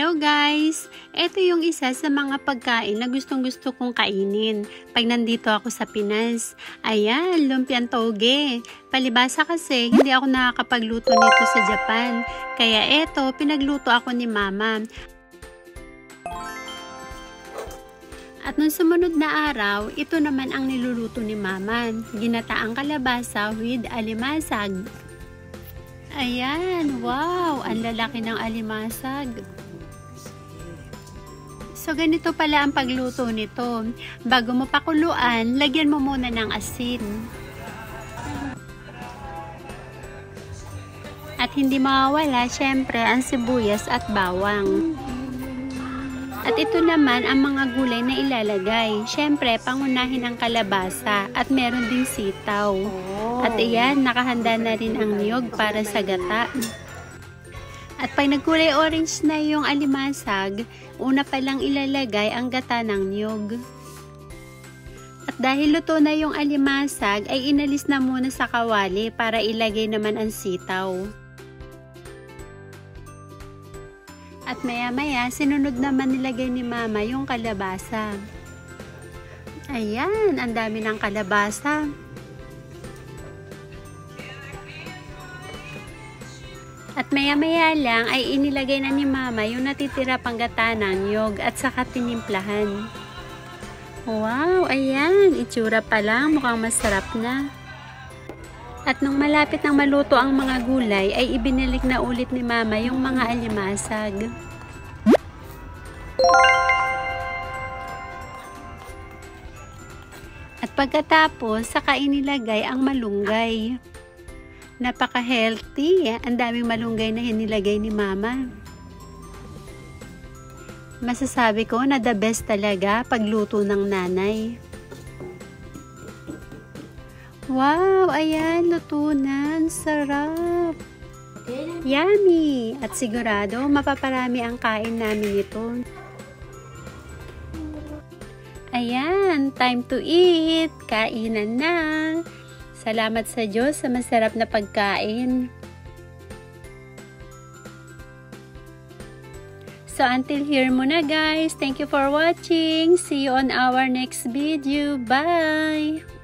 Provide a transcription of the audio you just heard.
Hello guys! Ito yung isa sa mga pagkain na gustong-gusto kong kainin pag nandito ako sa Pinas. Ayan, lumpiang toge. Palibasa kasi hindi ako nakakapagluto nito sa Japan. Kaya eto, pinagluto ako ni Mama. At nung sumunod na araw, ito naman ang niluluto ni Mama. Ginataang kalabasa with alimasag. Ayan, wow! Ang lalaki ng alimasag. So, ganito pala ang pagluto nito. Bago mo pakuluan, lagyan mo muna ng asin. At hindi mawawala, syempre, ang sibuyas at bawang. At ito naman ang mga gulay na ilalagay. Syempre, pangunahin ang kalabasa at meron ding sitaw. At iyan, nakahanda na rin ang niyog para sa gata. At pag nagkulay orange na yung alimasag, una pa lang ilalagay ang gata ng niyog. At dahil luto na yung alimasag, ay inalis na muna sa kawali para ilagay naman ang sitaw. At maya-maya, sinunod naman nilagay ni Mama yung kalabasa. Ayan, ang dami ng kalabasa. At maya-maya lang ay inilagay na ni Mama yung natitira pang gata ng niyog at saka tinimplahan. Wow, ayan, itsura pa lang, mukhang masarap na. At nung malapit nang maluto ang mga gulay ay ibinalik na ulit ni Mama yung mga alimasag. At pagkatapos, saka inilagay ang malunggay. Napaka-healthy. Ang daming malunggay na hinilagay ni Mama. Masasabi ko na the best talaga pagluto ng nanay. Wow! Ayan, luto na. Sarap! Yummy! At sigurado, mapaparami ang kain namin ito. Ayan, time to eat! Kainan na! Salamat sa Diyos sa masarap na pagkain. So until here muna guys. Thank you for watching. See you on our next video. Bye!